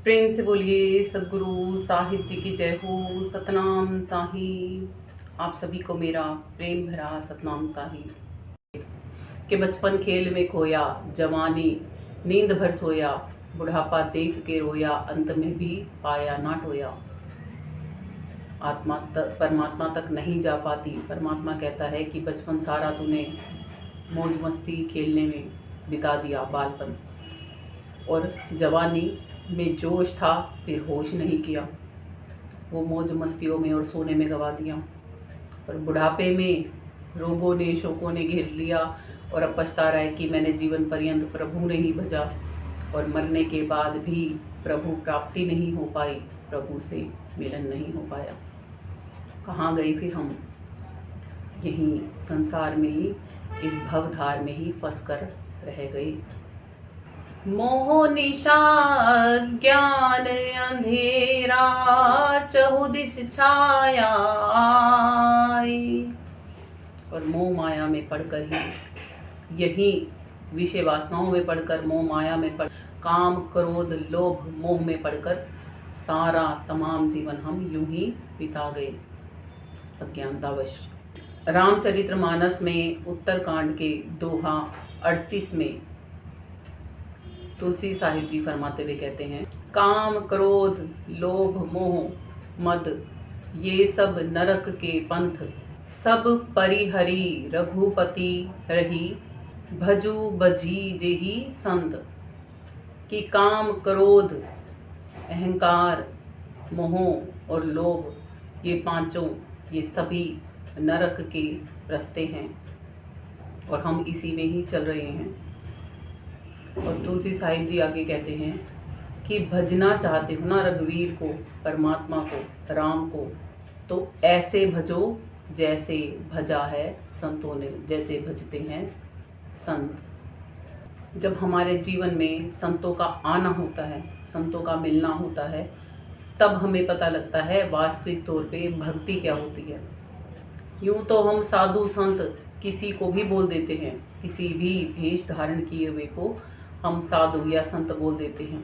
प्रेम से बोलिए सदगुरु साहिब जी की जय हो। सतनाम साहिब। आप सभी को मेरा प्रेम भरा सतनाम साहिब। कि बचपन खेल में खोया, जवानी नींद भर सोया, बुढ़ापा देख के रोया, अंत में भी पाया ना टोया। आत्मा तक परमात्मा तक नहीं जा पाती। परमात्मा कहता है कि बचपन सारा तूने मौज मस्ती खेलने में बिता दिया, बालपन और जवानी में जोश था, फिर होश नहीं किया, वो मौज मस्तियों में और सोने में गवा दिया। और बुढ़ापे में रोगों ने शोकों ने घेर लिया और अब पछता रहा है कि मैंने जीवन पर्यंत प्रभु नहीं भजा और मरने के बाद भी प्रभु प्राप्ति नहीं हो पाई, प्रभु से मिलन नहीं हो पाया। कहाँ गए फिर हम? यहीं संसार में ही, इस भवधार में ही फंस कर रह गए। मोह निशा ज्ञान अंधेरा चहुदिश छाया आई। और मोह माया में पढ़कर ही, यही विषय वासनाओं में पढ़कर, मोह माया में पढ़, काम क्रोध लोभ मोह में पढ़कर सारा तमाम जीवन हम यूं ही बिता गए अज्ञानतावश। रामचरितमानस में उत्तरकांड के दोहा 38 में तुलसी साहिब जी फरमाते हुए कहते हैं, काम क्रोध लोभ मोह मद ये सब नरक के पंथ, सब परिहरी रघुपति रही, भजू बजी जेही संत। कि काम क्रोध अहंकार मोह और लोभ, ये पांचों, ये सभी नरक के रास्ते हैं और हम इसी में ही चल रहे हैं। और तुलसी साहिब जी आगे कहते हैं कि भजना चाहते हो ना रघुवीर को, परमात्मा को, राम को, तो ऐसे भजो जैसे भजा है संतों ने, जैसे भजते हैं संत। जब हमारे जीवन में संतों का आना होता है, संतों का मिलना होता है, तब हमें पता लगता है वास्तविक तौर पे भक्ति क्या होती है। यूं तो हम साधु संत किसी को भी बोल देते हैं, किसी भी भेष धारण किए हुए को हम साधु या संत बोल देते हैं।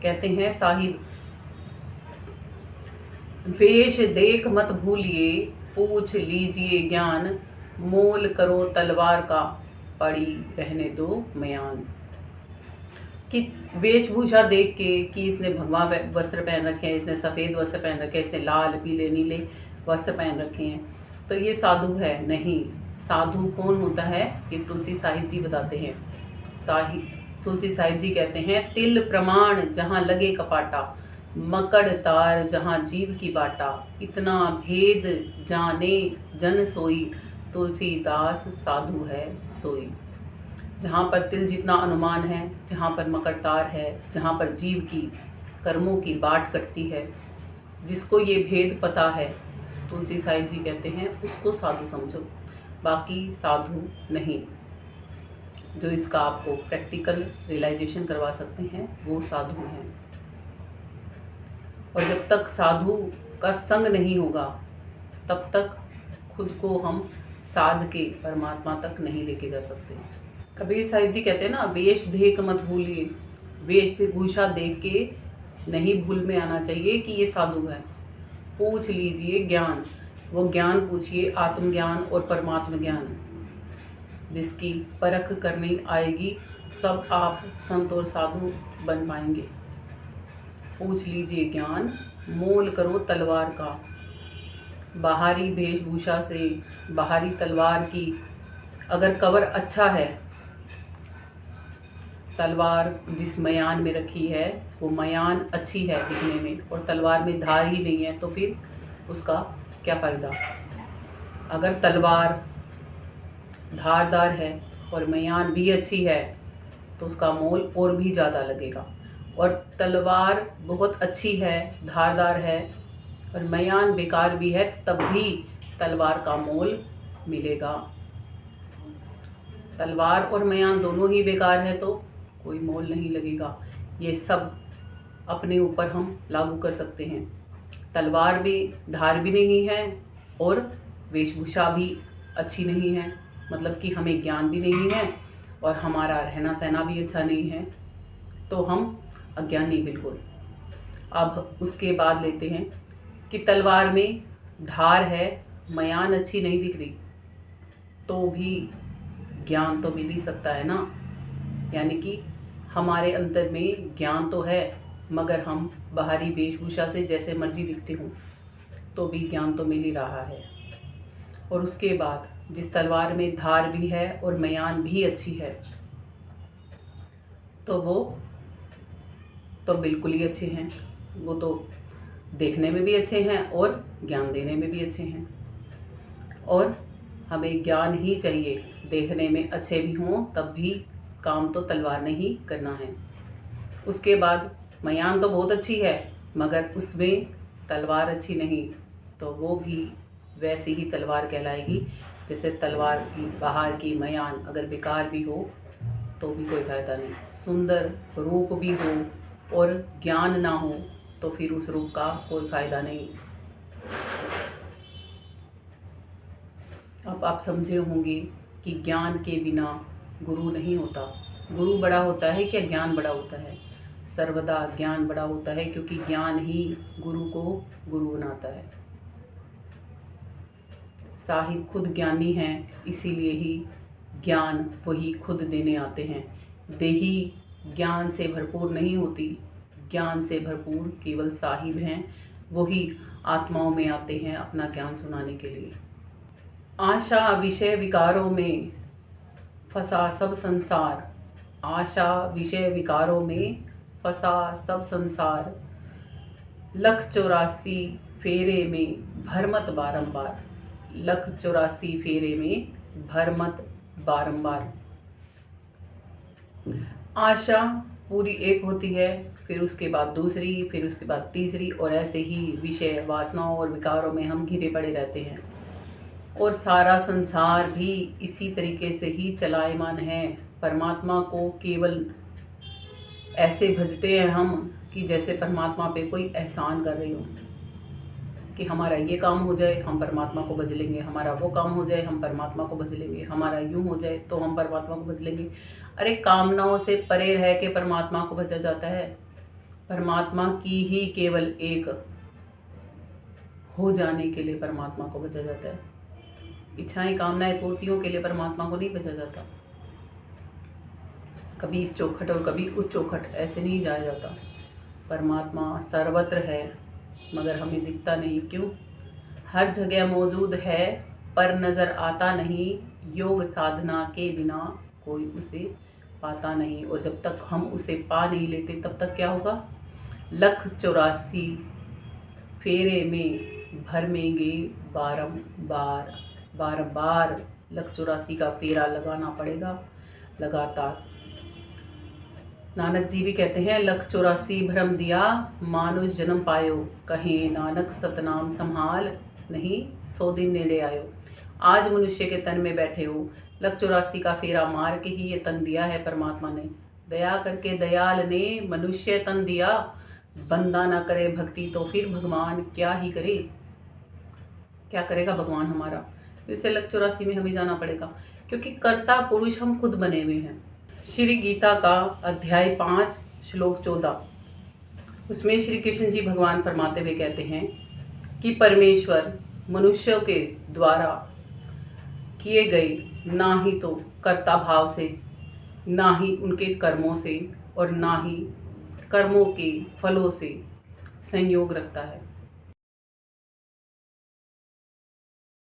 कहते हैं साहिब, वेश देख मत भूलिए, पूछ लीजिए ज्ञान, मोल करो तलवार का, पड़ी रहने दो मयान। कि वेशभूषा देख के कि इसने भगवा वस्त्र पहन रखे हैं, इसने सफ़ेद वस्त्र पहन रखे हैं, इसने लाल पीले नीले वस्त्र पहन रखे हैं, तो ये साधु है? नहीं। साधु कौन होता है? ये तुलसी साहिब जी बताते हैं। तुलसी साहिब जी कहते हैं, तिल प्रमाण जहाँ लगे कपाटा, मकड़ तार जहाँ जीव की बाटा, इतना भेद जाने जन सोई, तुलसीदास साधु है सोई। जहाँ पर तिल जितना अनुमान है, जहाँ पर मकड़ तार है, जहाँ पर जीव की कर्मों की बाट कटती है, जिसको ये भेद पता है, तुलसी साहिब जी कहते हैं उसको साधु समझो, बाकी साधु नहीं। जो इसका आपको प्रैक्टिकल रियलाइजेशन करवा सकते हैं वो साधु हैं। और जब तक साधु का संग नहीं होगा तब तक खुद को हम साध के परमात्मा तक नहीं लेके जा सकते। कबीर साहिब जी कहते हैं ना, वेश देख मत भूलिए, वेशभूषा देख के नहीं भूल में आना चाहिए कि ये साधु है। पूछ लीजिए ज्ञान, वो ज्ञान पूछिए, आत्मज्ञान और परमात्म ज्ञान, जिसकी परख करनी आएगी तब आप संत और साधु बन पाएंगे। पूछ लीजिए ज्ञान, मोल करो तलवार का। बाहरी वेशभूषा से, बाहरी तलवार की अगर कवर अच्छा है, तलवार जिस मयान में रखी है वो मयान अच्छी है दिखने में, और तलवार में धार ही नहीं है, तो फिर उसका क्या फ़ायदा। अगर तलवार धारदार है और मयान भी अच्छी है तो उसका मोल और भी ज़्यादा लगेगा। और तलवार बहुत अच्छी है, धारदार है और मयान बेकार भी है, तब भी तलवार का मोल मिलेगा। तलवार और मयान दोनों ही बेकार है तो कोई मोल नहीं लगेगा। ये सब अपने ऊपर हम लागू कर सकते हैं। तलवार भी धार भी नहीं है और वेशभूषा भी अच्छी नहीं है, मतलब कि हमें ज्ञान भी नहीं है और हमारा रहना सहना भी अच्छा नहीं है, तो हम अज्ञानी बिल्कुल। अब उसके बाद लेते हैं कि तलवार में धार है, मयान अच्छी नहीं दिख रही, तो भी ज्ञान तो मिल ही सकता है ना। यानी कि हमारे अंदर में ज्ञान तो है, मगर हम बाहरी वेशभूषा से जैसे मर्जी दिखते हों तो भी ज्ञान तो मिल ही रहा है। और उसके बाद जिस तलवार में धार भी है और मयान भी अच्छी है, तो वो तो बिल्कुल ही अच्छे हैं। वो तो देखने में भी अच्छे हैं और ज्ञान देने में भी अच्छे हैं। और हमें ज्ञान ही चाहिए, देखने में अच्छे भी हों तब भी काम तो तलवार ने ही करना है। उसके बाद मयान तो बहुत अच्छी है, मगर उसमें तलवार अच्छी नहीं, तो वो भी वैसी ही तलवार कहलाएगी जैसे तलवार की बाहर की मयान अगर बेकार भी हो तो भी कोई फ़ायदा नहीं। सुंदर रूप भी हो और ज्ञान ना हो तो फिर उस रूप का कोई फ़ायदा नहीं। अब आप समझे होंगे कि ज्ञान के बिना गुरु नहीं होता। गुरु बड़ा होता है क्या ज्ञान बड़ा होता है? सर्वदा ज्ञान बड़ा होता है, क्योंकि ज्ञान ही गुरु को गुरु बनाता है। साहिब खुद ज्ञानी हैं, इसीलिए ही ज्ञान वही खुद देने आते हैं। देही ज्ञान से भरपूर नहीं होती, ज्ञान से भरपूर केवल साहिब हैं, वही आत्माओं में आते हैं अपना ज्ञान सुनाने के लिए। आशा विषय विकारों में फंसा सब संसार, आशा विषय विकारों में फंसा सब संसार, लख 84 फेरे में भरमत बारंबार, लख 84 फेरे में भरमत बारंबार। आशा पूरी एक होती है, फिर उसके बाद दूसरी, फिर उसके बाद तीसरी, और ऐसे ही विषय वासनाओं और विकारों में हम घिरे पड़े रहते हैं। और सारा संसार भी इसी तरीके से ही चलायमान है। परमात्मा को केवल ऐसे भजते हैं हम कि जैसे परमात्मा पे कोई एहसान कर रही हो, कि हमारा ये काम हो जाए हम परमात्मा को भज लेंगे, हमारा वो काम हो जाए हम परमात्मा को भज लेंगे, हमारा यूँ हो जाए तो हम परमात्मा को भज लेंगे। अरे कामनाओं से परे रह के परमात्मा को भजा जाता है। परमात्मा की ही केवल एक हो जाने के लिए परमात्मा को भजा जाता है। इच्छाएं कामनाएं पूर्तियों के लिए परमात्मा को नहीं भजा जाता। कभी इस चौखट और कभी उस चौखट ऐसे नहीं जाया जाता। परमात्मा सर्वत्र है, मगर हमें दिखता नहीं। क्यों? हर जगह मौजूद है पर नज़र आता नहीं। योग साधना के बिना कोई उसे पाता नहीं, और जब तक हम उसे पा नहीं लेते तब तक क्या होगा? लख 84 फेरे में भरमेंगे बारंबार, बार लख 84 का फेरा लगाना पड़ेगा लगातार। नानक जी भी कहते हैं, लख 84 भरम दिया मानुष जन्म पायो, कहे नानक सतनाम संभाल नहीं 100 दिन नेड़े आयो। आज मनुष्य के तन में बैठे हो, लख 84 का फेरा मार के ही ये तन दिया है परमात्मा ने। दया करके दयाल ने मनुष्य तन दिया, बंदा ना करे भक्ति तो फिर भगवान क्या ही करे। क्या करेगा भगवान हमारा? फिर से लख 84 में हमें जाना पड़ेगा, क्योंकि कर्ता पुरुष हम खुद बने हुए हैं। श्री गीता का अध्याय 5 श्लोक 14, उसमें श्री कृष्ण जी भगवान फरमाते हुए कहते हैं कि परमेश्वर मनुष्यों के द्वारा किए गए ना ही तो कर्ता भाव से, ना ही उनके कर्मों से, और ना ही कर्मों के फलों से संयोग रखता है।